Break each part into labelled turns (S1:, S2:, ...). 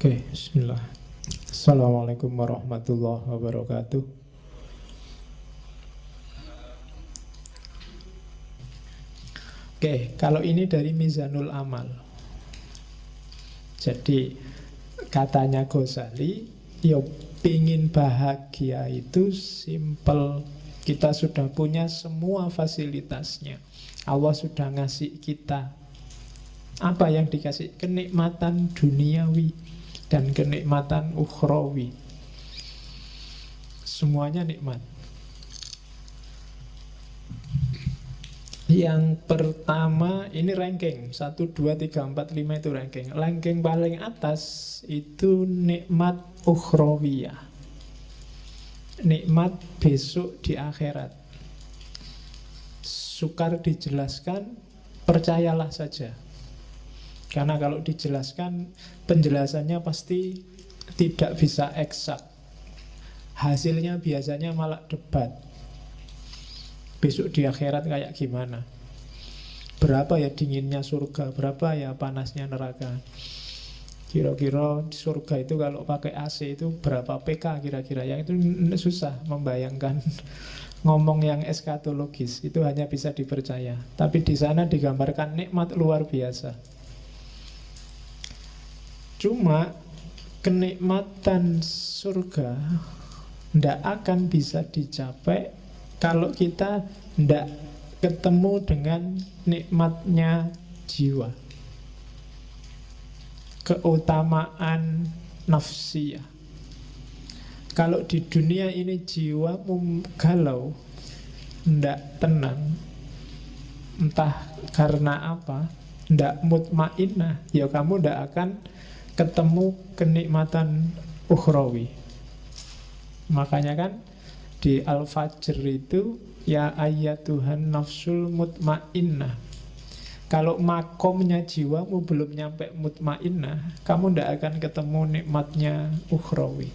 S1: Oke, bismillah. Assalamualaikum warahmatullahi wabarakatuh. Oke, kalau ini dari Mizanul Amal. Jadi katanya Ghazali, yo pingin bahagia itu simple. Kita sudah punya semua fasilitasnya. Allah sudah ngasih kita. Apa yang dikasih? Kenikmatan duniawi dan kenikmatan ukhrawi. Semuanya nikmat. Yang pertama, ini ranking 1, 2, 3, 4, 5 itu ranking. Ranking paling atas itu nikmat ukhrawiyah, nikmat besok di akhirat. Sukar dijelaskan, percayalah saja. Karena kalau dijelaskan, penjelasannya pasti tidak bisa eksak. Hasilnya biasanya malah debat. Besok di akhirat kayak gimana? Berapa ya dinginnya surga? Berapa ya panasnya neraka? Kira-kira surga itu kalau pakai AC itu berapa PK kira-kira? Yang itu susah membayangkan. Ngomong yang eskatologis itu hanya bisa dipercaya. Tapi di sana digambarkan nikmat luar biasa. Cuma kenikmatan surga tidak akan bisa dicapai kalau kita tidak ketemu dengan nikmatnya jiwa, keutamaan nafsiyah. Kalau di dunia ini jiwamu galau, tidak tenang, entah karena apa, tidak mutmainnah, ya kamu tidak akan ketemu kenikmatan ukhrawi. Makanya kan di Al-Fajr itu, ya ayyatuhan nafsul mutmainnah. Kalau makomnya jiwamu belum nyampe mutmainnah, kamu tidak akan ketemu nikmatnya ukhrawi.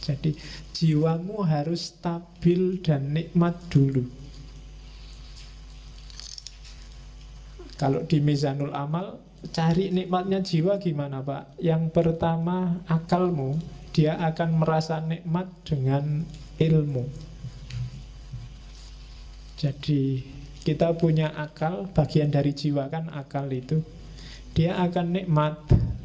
S1: Jadi jiwamu harus stabil dan nikmat dulu. Kalau di Mizanul Amal, cari nikmatnya jiwa gimana Pak? Yang pertama, akalmu. Dia akan merasa nikmat dengan ilmu. Jadi kita punya akal, bagian dari jiwa kan akal itu. Dia akan nikmat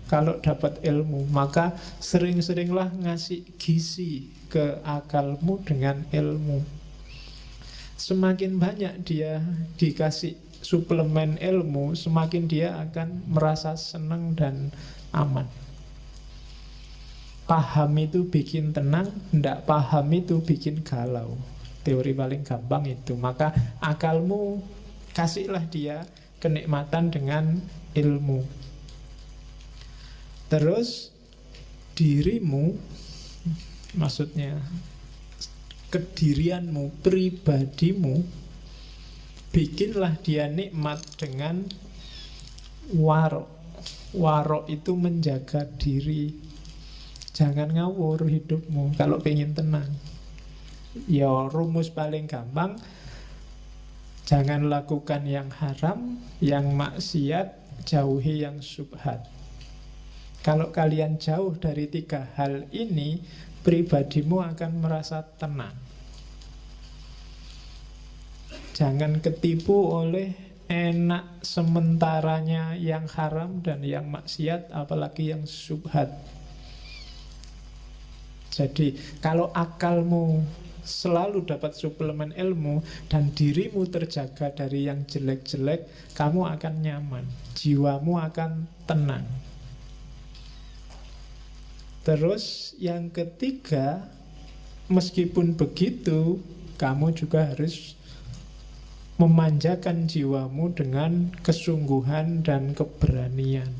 S1: kalau dapat ilmu. Maka sering-seringlah ngasih gizi ke akalmu dengan ilmu. Semakin banyak dia dikasih suplemen ilmu, semakin dia akan merasa senang dan aman. Paham itu bikin tenang, tidak paham itu bikin galau. Teori paling gampang itu. Maka akalmu kasihlah dia kenikmatan dengan ilmu. Terus dirimu, maksudnya kedirianmu, pribadimu, bikinlah dia nikmat dengan warok. Warok itu menjaga diri. Jangan ngawur hidupmu kalau pengen tenang. Ya rumus paling gampang, jangan lakukan yang haram, yang maksiat, jauhi yang syubhat. Kalau kalian jauh dari 3 hal ini, pribadimu akan merasa tenang. Jangan ketipu oleh enak sementaranya yang haram dan yang maksiat, apalagi yang syubhat. Jadi kalau akalmu selalu dapat suplemen ilmu dan dirimu terjaga dari yang jelek-jelek, kamu akan nyaman, jiwamu akan tenang. Terus yang ketiga, meskipun begitu, kamu juga harus memanjakan jiwamu dengan kesungguhan dan keberanian.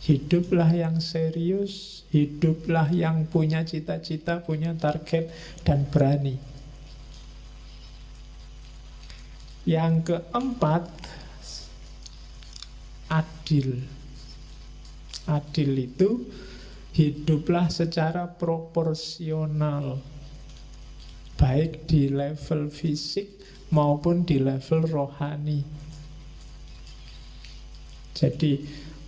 S1: Hiduplah yang serius, hiduplah yang punya cita-cita, punya target, dan berani. Yang keempat, adil. Adil itu hiduplah secara proporsional, baik di level fisik maupun di level rohani. Jadi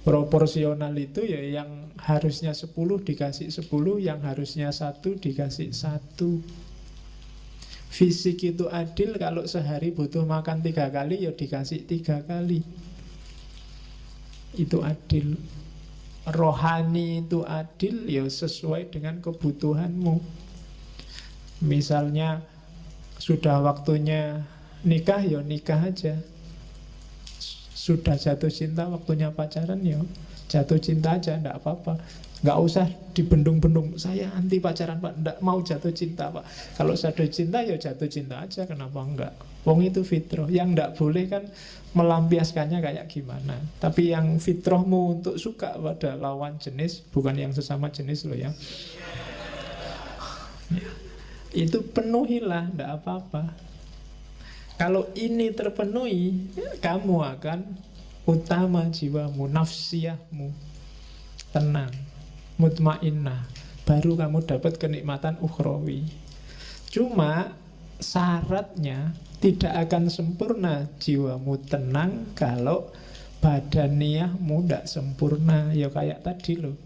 S1: Proporsional itu ya yang harusnya 10 dikasih 10, yang harusnya 1 dikasih 1. Fisik itu adil, kalau sehari butuh makan 3 kali ya dikasih 3 kali. Itu adil. Rohani itu adil, ya sesuai dengan kebutuhanmu. Misalnya sudah waktunya nikah, ya nikah aja. Sudah jatuh cinta, waktunya pacaran, ya jatuh cinta aja, enggak apa-apa. Nggak usah dibendung-bendung, saya anti pacaran Pak, nggak mau jatuh cinta Pak. Kalau jatuh cinta ya jatuh cinta aja, kenapa enggak? Wong itu fitrah. Yang nggak boleh kan melampiaskannya kayak gimana. Tapi yang fitrahmu untuk suka pada lawan jenis, bukan yang sesama jenis loh ya, itu penuhilah, nggak apa-apa. Kalau ini terpenuhi, kamu akan utama jiwamu, nafsiyahmu tenang, mutmainnah, baru kamu dapat kenikmatan ukhrawi. Cuma syaratnya tidak akan sempurna jiwamu tenang kalau badaniahmu tidak sempurna. Ya kayak tadi loh,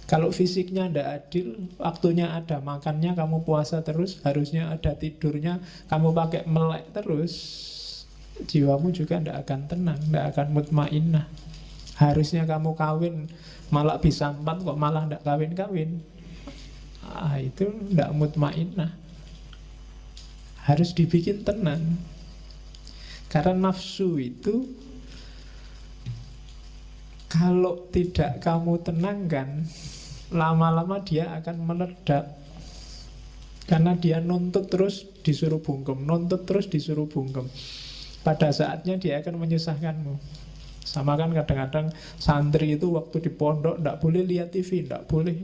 S1: kalau fisiknya tidak adil, waktunya ada makannya kamu puasa terus, harusnya ada tidurnya kamu pakai melek terus, jiwamu juga tidak akan tenang, tidak akan mutmainnah. Harusnya kamu kawin malah bisa 4 kok malah tidak kawin-kawin, itu tidak mutmainnah. Harus dibikin tenang. Karena nafsu itu kalau tidak kamu tenangkan, lama-lama dia akan meledak. Karena dia nuntut terus disuruh bungkem, nuntut terus disuruh bungkem. Pada saatnya dia akan menyusahkanmu. Sama kan kadang-kadang santri itu waktu di pondok tidak boleh lihat TV, tidak boleh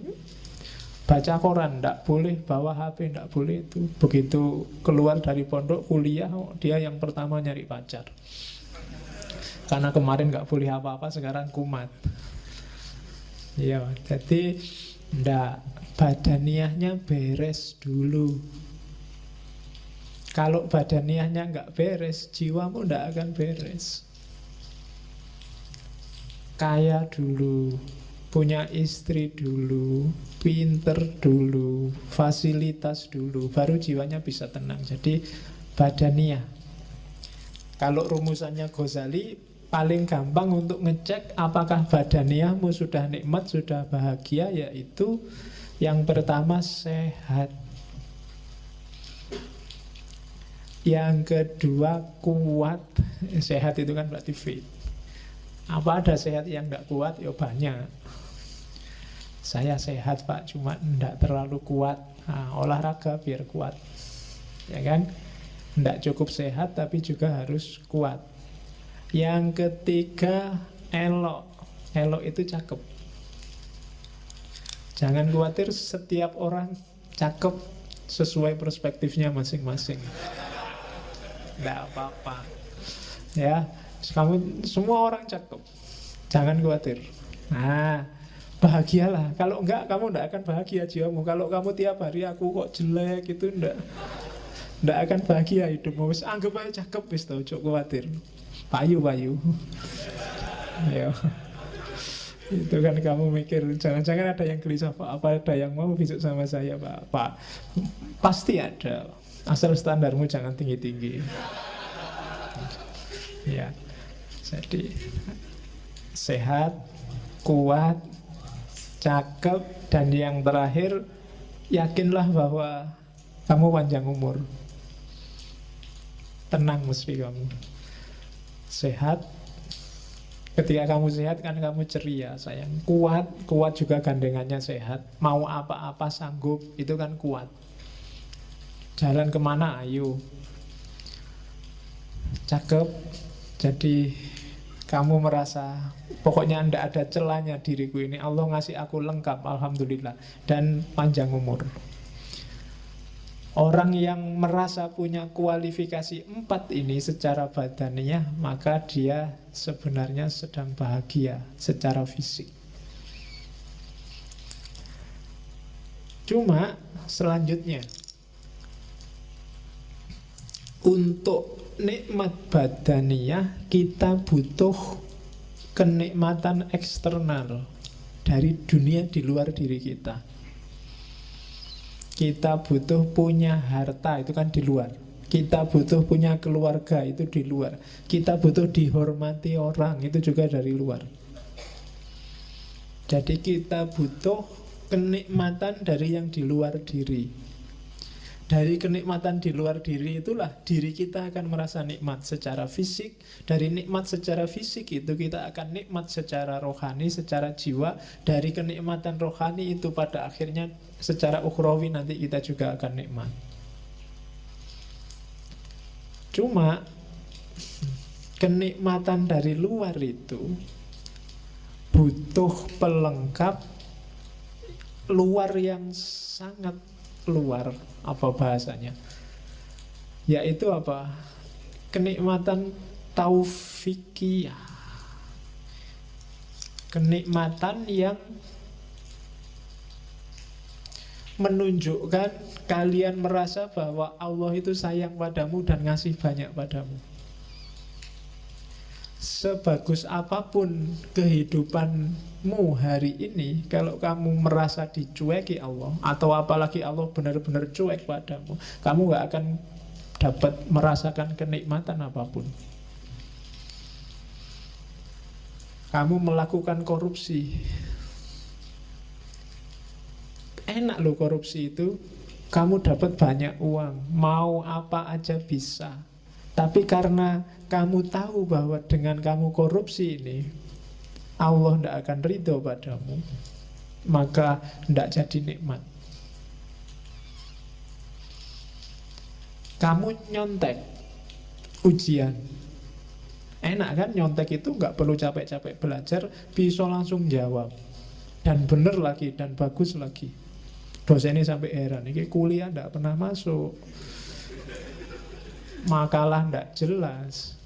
S1: baca koran, tidak boleh bawa HP, tidak boleh itu. Begitu keluar dari pondok kuliah, dia yang pertama nyari pacar. Karena kemarin nggak boleh apa-apa, sekarang kumat. Ya, jadi ndak, badaniahnya beres dulu. Kalau badaniahnya nggak beres, jiwamu ndak akan beres. Kaya dulu, punya istri dulu, pinter dulu, fasilitas dulu, baru jiwanya bisa tenang. Jadi badaniah. Kalau rumusannya Ghazali, paling gampang untuk ngecek apakah badaniahmu sudah nikmat, sudah bahagia, yaitu yang pertama sehat, yang kedua kuat. Sehat itu kan berarti fit. Apa ada sehat yang tidak kuat? Ya banyak. Saya sehat Pak, cuma tidak terlalu kuat. Olahraga biar kuat, ya kan? Tidak cukup sehat tapi juga harus kuat. Yang ketiga elok. Elok itu cakep. Jangan khawatir, setiap orang cakep sesuai perspektifnya masing-masing. Tidak apa-apa. Ya, kamu semua orang cakep. Jangan khawatir. Nah, bahagialah. Kalau enggak, kamu tidak akan bahagia jiwamu. Kalau kamu tiap hari aku kok jelek, itu tidak akan bahagia hidupmu. Anggap aja cakep, wis tau, cukup khawatir. Payu. Ya. Itu kan kamu mikir, jangan-jangan ada yang gelisah Pak, apa ada yang mau besok sama saya Pak? Pasti ada. Asal standarmu jangan tinggi-tinggi. Ya. Jadi sehat, kuat, cakep, dan yang terakhir, yakinlah bahwa kamu panjang umur. Tenang mesti kamu. Sehat. Ketika kamu sehat kan kamu ceria sayang. Kuat juga gandengannya sehat. Mau apa-apa sanggup, itu kan kuat. Jalan kemana ayo. Cakep. Jadi kamu merasa pokoknya tidak ada celahnya diriku ini, Allah ngasih aku lengkap, alhamdulillah. Dan panjang umur. Orang yang merasa punya kualifikasi 4 ini secara badaniah, maka dia sebenarnya sedang bahagia secara fisik. Cuma selanjutnya, untuk nikmat badaniah kita butuh kenikmatan eksternal dari dunia di luar diri kita. Kita butuh punya harta, itu kan di luar. Kita butuh punya keluarga, itu di luar. Kita butuh dihormati orang, itu juga dari luar. Jadi kita butuh kenikmatan dari yang di luar diri. Dari kenikmatan di luar diri itulah diri kita akan merasa nikmat secara fisik. Dari nikmat secara fisik itu kita akan nikmat secara rohani, secara jiwa. Dari kenikmatan rohani itu pada akhirnya secara ukhrawi nanti kita juga akan nikmat. Cuma kenikmatan dari luar itu butuh pelengkap luar yang sangat luar, apa bahasanya, yaitu apa? Kenikmatan taufikiyah, kenikmatan yang menunjukkan kalian merasa bahwa Allah itu sayang padamu dan ngasih banyak padamu. Sebagus apapun kehidupanmu hari ini, kalau kamu merasa dicueki Allah, atau apalagi Allah benar-benar cuek padamu, kamu gak akan dapat merasakan kenikmatan apapun. Kamu melakukan korupsi, enak loh korupsi itu, kamu dapat banyak uang, mau apa aja bisa. Tapi karena kamu tahu bahwa dengan kamu korupsi ini Allah tidak akan ridho padamu, maka tidak jadi nikmat. Kamu nyontek ujian, enak kan? Nyontek itu nggak perlu capek-capek belajar, bisa langsung jawab, dan bener lagi, dan bagus lagi. Dosennya sampai heran, ini kuliah tidak pernah masuk, makalah ndak jelas,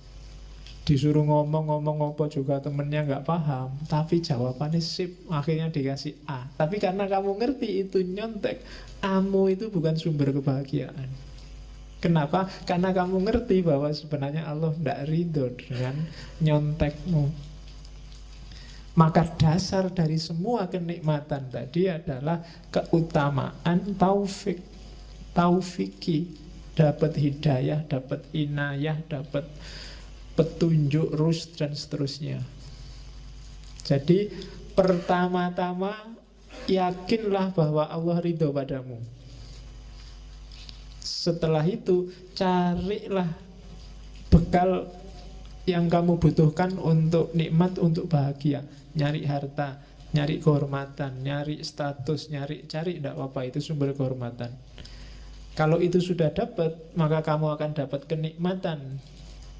S1: disuruh ngomong apa juga temennya nggak paham, tapi jawabannya sip, akhirnya dikasih A. Tapi karena kamu ngerti itu nyontek, Amu itu bukan sumber kebahagiaan. Kenapa? Karena kamu ngerti bahwa sebenarnya Allah ndak ridho dengan nyontekmu. Maka dasar dari semua kenikmatan tadi adalah keutamaan taufiki. Dapat hidayah, dapat inayah, dapat petunjuk, rusd, dan seterusnya. Jadi pertama-tama yakinlah bahwa Allah ridho padamu. Setelah itu carilah bekal yang kamu butuhkan untuk nikmat, untuk bahagia. Nyari harta, nyari kehormatan, nyari status, cari tidak apa-apa, itu sumber kehormatan. Kalau itu sudah dapat, maka kamu akan dapat kenikmatan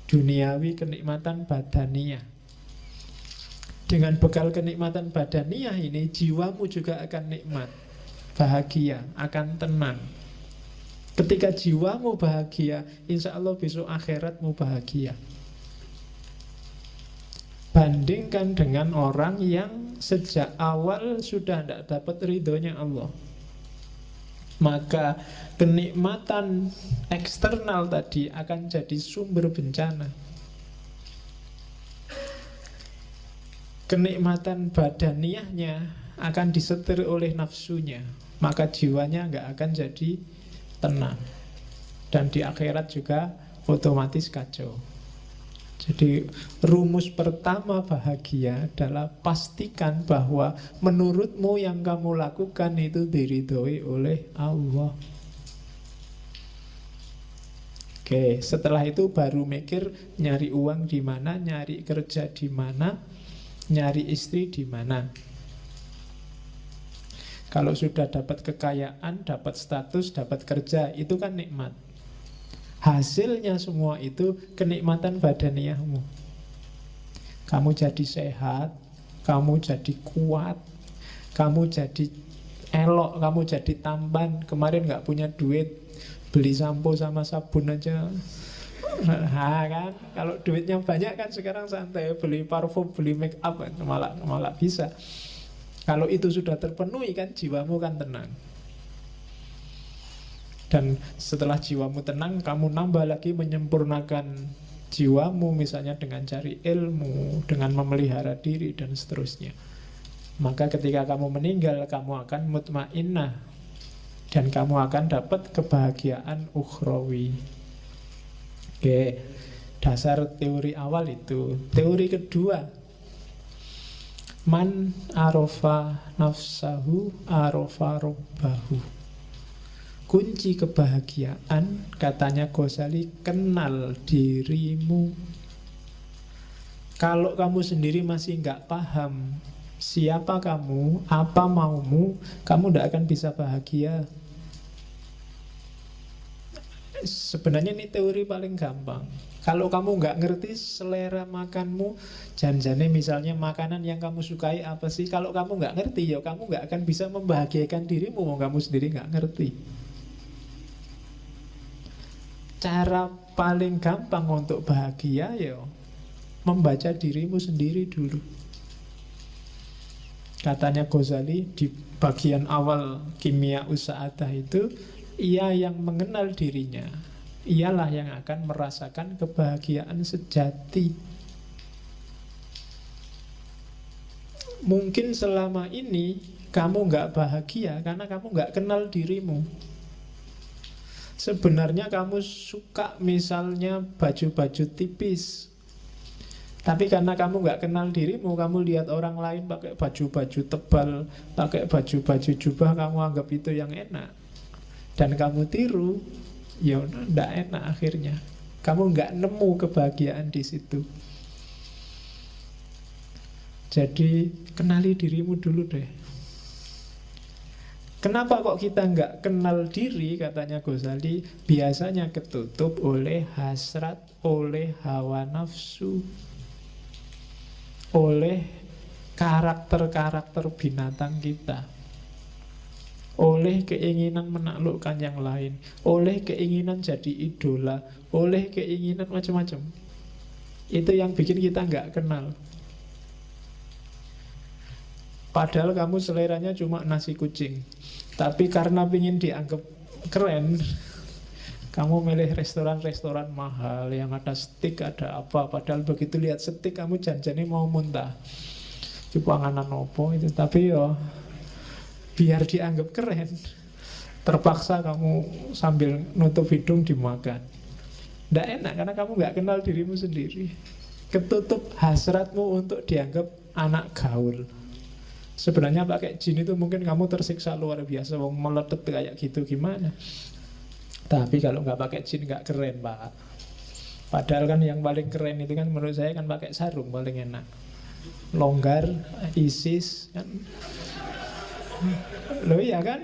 S1: duniawi, kenikmatan badaniyah. Dengan bekal kenikmatan badaniyah ini, jiwamu juga akan nikmat, bahagia, akan tenang. Ketika jiwamu bahagia, insya Allah besok akhiratmu bahagia. Bandingkan dengan orang yang sejak awal sudah tidak dapat ridhonya Allah, maka kenikmatan eksternal tadi akan jadi sumber bencana. Kenikmatan badaniyahnya akan disetir oleh nafsunya, maka jiwanya nggak akan jadi tenang. Dan di akhirat juga otomatis kacau. Jadi rumus pertama bahagia adalah pastikan bahwa menurutmu yang kamu lakukan itu diridhoi oleh Allah. Oke, setelah itu baru mikir nyari uang di mana, nyari kerja di mana, nyari istri di mana. Kalau sudah dapat kekayaan, dapat status, dapat kerja, itu kan nikmat. Hasilnya semua itu kenikmatan badaniyahmu. Kamu jadi sehat, kamu jadi kuat, kamu jadi elok, kamu jadi tampan. Kemarin gak punya duit, beli sampo sama sabun aja. Nah kan, kalau duitnya banyak kan sekarang santai, beli parfum, beli make up, malah bisa. Kalau itu sudah terpenuhi kan jiwamu kan tenang. Dan setelah jiwamu tenang, kamu nambah lagi menyempurnakan jiwamu, misalnya dengan cari ilmu, dengan memelihara diri, dan seterusnya. Maka ketika kamu meninggal, kamu akan mutmainnah, dan kamu akan dapat kebahagiaan ukhrawi. Oke, dasar teori awal itu. Teori kedua, man arofa nafsahu arofa robbahu. Kunci kebahagiaan, katanya Ghazali, kenal dirimu. Kalau kamu sendiri masih nggak paham siapa kamu, apa maumu, kamu tidak akan bisa bahagia. Sebenarnya ini teori paling gampang. Kalau kamu nggak ngerti selera makanmu, janjane misalnya makanan yang kamu sukai apa sih, kalau kamu nggak ngerti, ya kamu nggak akan bisa membahagiakan dirimu, kamu sendiri nggak ngerti. Cara paling gampang untuk bahagia, ya membaca dirimu sendiri dulu. Katanya Ghazali di bagian awal Kimia Usa'adah itu, ia yang mengenal dirinya, ialah yang akan merasakan kebahagiaan sejati. Mungkin selama ini kamu nggak bahagia karena kamu nggak kenal dirimu. Sebenarnya kamu suka misalnya baju-baju tipis, tapi karena kamu nggak kenal dirimu, kamu lihat orang lain pakai baju-baju tebal, pakai baju-baju jubah, kamu anggap itu yang enak, dan kamu tiru, ya nggak enak akhirnya. Kamu nggak nemu kebahagiaan di situ. Jadi kenali dirimu dulu deh. Kenapa kok kita nggak kenal diri, katanya Ghazali, biasanya ketutup oleh hasrat, oleh hawa nafsu, oleh karakter-karakter binatang kita, oleh keinginan menaklukkan yang lain, oleh keinginan jadi idola, oleh keinginan macam-macam. Itu yang bikin kita nggak kenal. Padahal kamu seleranya cuma nasi kucing, tapi karena ingin dianggap keren, kamu milih restoran-restoran mahal yang ada steak, ada apa. Padahal begitu lihat steak, kamu janjane mau muntah. Itu panganan opo itu. Tapi yo, biar dianggap keren, terpaksa kamu sambil nutup hidung dimakan. Nggak enak karena kamu nggak kenal dirimu sendiri. Ketutup hasratmu untuk dianggap anak gaul. Sebenarnya pakai jin itu mungkin kamu tersiksa luar biasa, wong meletet kayak gitu gimana. Tapi kalau nggak pakai jin nggak keren, Pak. Padahal kan yang paling keren itu kan menurut saya kan pakai sarung paling enak. Longgar, ISIS kan. Loh iya kan?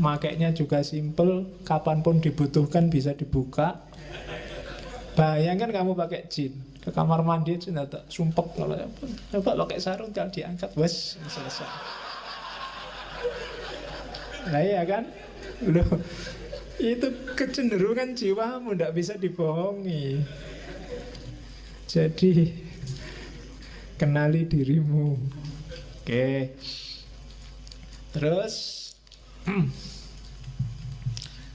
S1: Makainya juga simple, kapanpun dibutuhkan bisa dibuka. Bayangkan kamu pakai jin ke kamar mandi aja tak sumpek, kalau coba pakai sarung kalau diangkat, wes selesai. Nah iya kan? Loh, itu kecenderungan jiwamu, tidak bisa dibohongi. Jadi kenali dirimu. Oke. Terus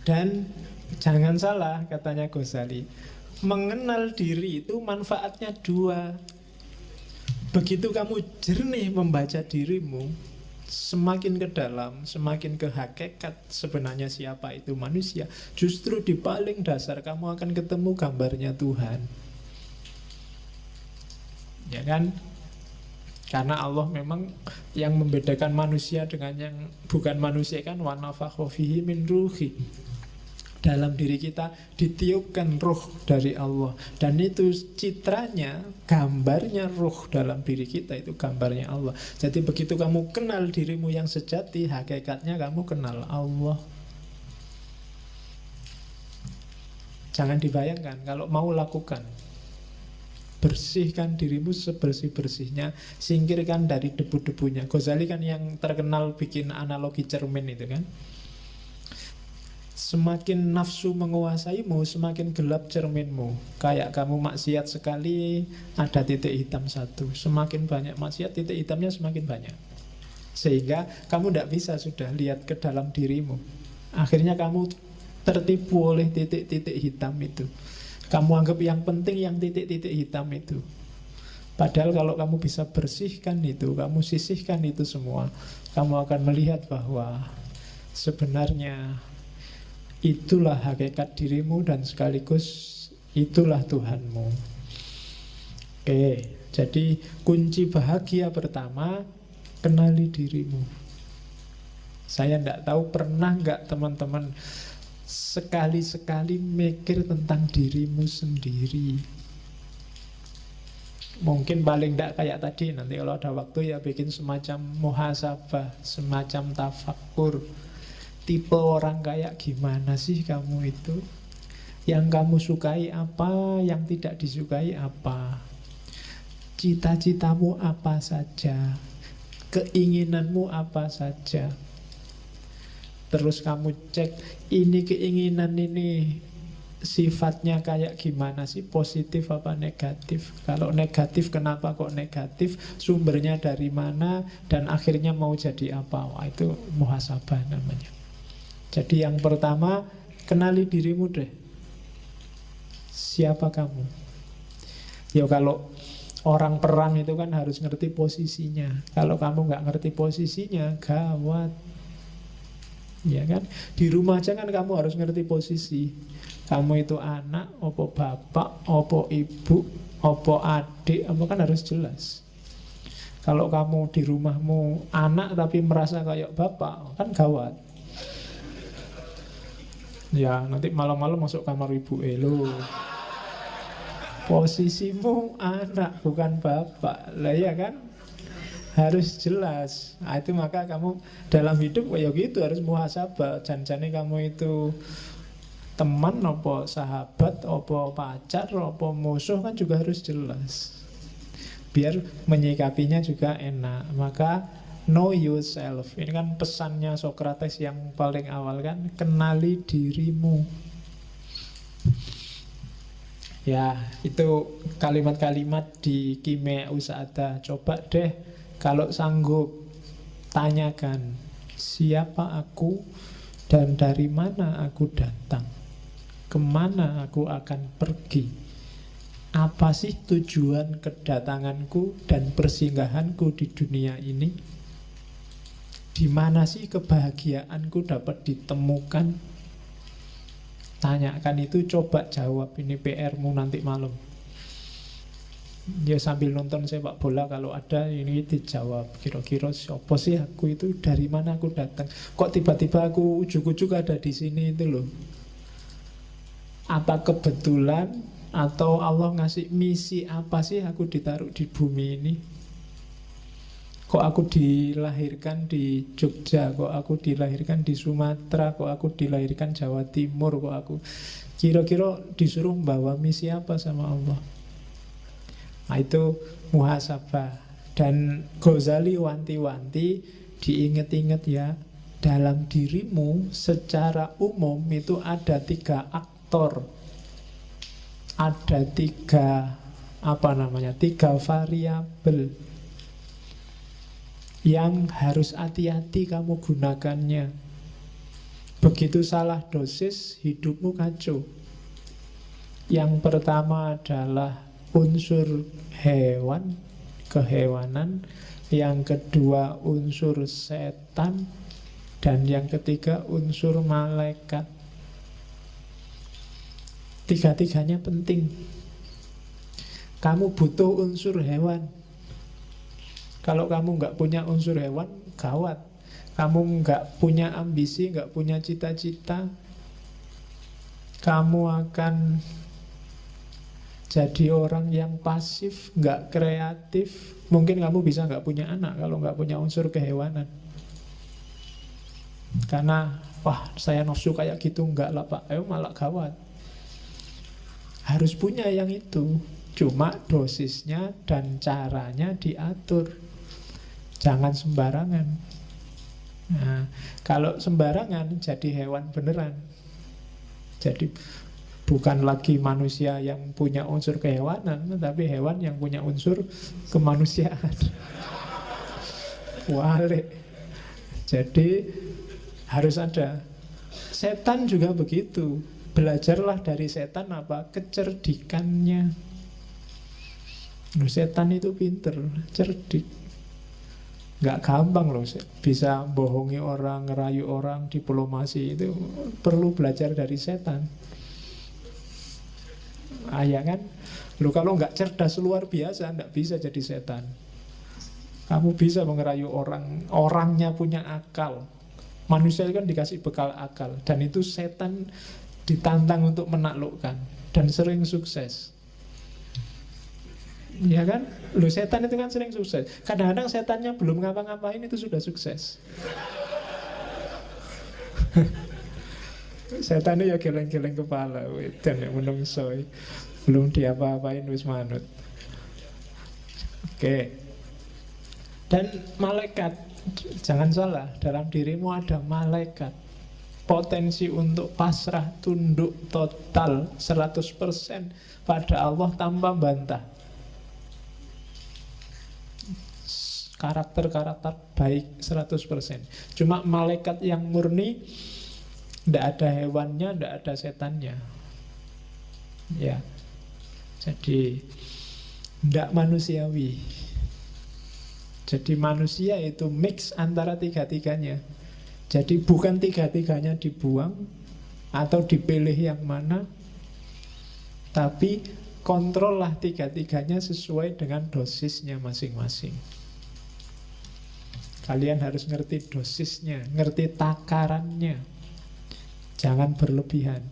S1: dan jangan salah, katanya Ghazali, mengenal diri itu manfaatnya dua. Begitu kamu jernih membaca dirimu, semakin ke dalam, semakin ke hakikat sebenarnya siapa itu manusia, justru di paling dasar kamu akan ketemu gambarnya Tuhan. Ya kan? Karena Allah memang yang membedakan manusia dengan yang bukan manusia kan, wa nafakha fihi min ruhi. Dalam diri kita ditiupkan ruh dari Allah. Dan itu citranya, gambarnya ruh dalam diri kita, itu gambarnya Allah. Jadi begitu kamu kenal dirimu yang sejati, hakikatnya kamu kenal Allah. Jangan dibayangkan, kalau mau lakukan. Bersihkan dirimu sebersih-bersihnya, singkirkan dari debu-debunya. Ghazali kan yang terkenal bikin analogi cermin itu kan. Semakin nafsu menguasaimu, semakin gelap cerminmu. Kayak kamu maksiat sekali, ada titik hitam satu. Semakin banyak maksiat, titik hitamnya semakin banyak. Sehingga kamu tidak bisa sudah lihat ke dalam dirimu. Akhirnya kamu tertipu oleh titik-titik hitam itu. Kamu anggap yang penting yang titik-titik hitam itu. Padahal kalau kamu bisa bersihkan itu, kamu sisihkan itu semua, kamu akan melihat bahwa sebenarnya itulah hakikat dirimu dan sekaligus itulah Tuhanmu. Oke, jadi kunci bahagia pertama, kenali dirimu. Saya tidak tahu pernah nggak teman-teman sekali-sekali mikir tentang dirimu sendiri. Mungkin paling tidak kayak tadi, nanti kalau ada waktu ya bikin semacam muhasabah, semacam tafakur. Tipe orang kayak gimana sih kamu itu? Yang kamu sukai apa, yang tidak disukai apa? Cita-citamu apa saja? Keinginanmu apa saja? Terus kamu cek, ini keinginan ini sifatnya kayak gimana sih? Positif apa negatif? Kalau negatif, kenapa kok negatif? Sumbernya dari mana? Dan akhirnya mau jadi apa? Wah, itu muhasabah namanya. Jadi yang pertama, kenali dirimu deh. Siapa kamu? Ya kalau orang perang itu kan harus ngerti posisinya. Kalau kamu nggak ngerti posisinya, gawat. Ya kan? Di rumah aja kan kamu harus ngerti posisi. Kamu itu anak, opo bapak, opo ibu, opo adik, apa kan harus jelas. Kalau kamu di rumahmu anak tapi merasa kayak bapak, kan gawat. Ya, nanti malam-malam masuk kamar ibu, lo posisimu anak bukan bapak. Lah ya kan? Harus jelas. Nah, itu maka kamu dalam hidup ya gitu harus muhasabah. Janjane kamu itu teman, apa sahabat, apa pacar, apa musuh kan juga harus jelas. Biar menyikapinya juga enak. Maka know yourself. Ini kan pesannya Socrates yang paling awal kan, kenali dirimu. Ya, itu kalimat-kalimat di Kimia Usada. Coba deh kalau sanggup, tanyakan siapa aku dan dari mana aku datang, kemana aku akan pergi, apa sih tujuan kedatanganku dan persinggahanku di dunia ini, di mana sih kebahagiaanku dapat ditemukan. Tanyakan itu, coba jawab. Ini PR-mu nanti malam. Ya sambil nonton sepak bola kalau ada ini dijawab. Kira-kira siapa sih aku itu, dari mana aku datang, kok tiba-tiba aku ujuk-ujuk ada di sini itu loh. Apa kebetulan atau Allah ngasih misi apa sih aku ditaruh di bumi ini? Kok aku dilahirkan di Jogja, kok aku dilahirkan di Sumatera, kok aku dilahirkan Jawa Timur, kok aku kira-kira disuruh membawa misi apa sama Allah? Nah, itu muhasabah. Dan Ghazali wanti-wanti, diinget-inget ya, dalam dirimu secara umum itu ada 3 aktor, ada 3 variabel yang harus hati-hati kamu gunakannya. Begitu salah dosis, hidupmu kacau. Yang pertama adalah unsur hewan, kehewanan. Yang kedua unsur setan. Dan yang ketiga unsur malaikat. 3-tiganya penting. Kamu butuh unsur hewan. Kalau kamu nggak punya unsur hewan, gawat. Kamu nggak punya ambisi, nggak punya cita-cita, kamu akan jadi orang yang pasif, nggak kreatif. Mungkin kamu bisa nggak punya anak kalau nggak punya unsur kehewanan. Karena, wah saya nafsu kayak gitu, nggak lah pak, malah gawat. Harus punya yang itu. Cuma dosisnya dan caranya diatur. Jangan sembarangan. Nah, kalau sembarangan jadi hewan beneran. Jadi bukan lagi manusia yang punya unsur kehewanan, tapi hewan yang punya unsur kemanusiaan. Walik. Jadi harus ada. Setan juga begitu. belajarlah dari setan apa? Kecerdikannya. Setan itu pinter, cerdik. Nggak gampang loh bisa bohongi orang, ngerayu orang, diplomasi. Itu perlu belajar dari setan. Ya kan? Loh, kalau nggak cerdas luar biasa, nggak bisa jadi setan. Kamu bisa mengerayu orang, orangnya punya akal. Manusia kan dikasih bekal akal, dan itu setan ditantang untuk menaklukkan, dan sering sukses. Ya kan? Loh, setan itu kan sering sukses. Kadang-kadang setannya belum ngapa-ngapain itu sudah sukses. Setannya ya geleng-geleng kepala, dan ya menungso, belum diapa-apain wis manut. Oke. Dan malaikat, jangan salah, dalam dirimu ada malaikat. Potensi untuk pasrah, tunduk total 100% pada Allah tanpa bantah. Karakter-karakter baik 100%. Cuma malaikat yang murni, tidak ada hewannya, tidak ada setannya. Ya. Jadi tidak manusiawi. Jadi manusia itu mix antara tiga-tiganya. Jadi bukan tiga-tiganya dibuang atau dipilih yang mana, tapi kontrollah tiga-tiganya sesuai dengan dosisnya masing-masing. Kalian harus ngerti dosisnya, ngerti takarannya. Jangan berlebihan.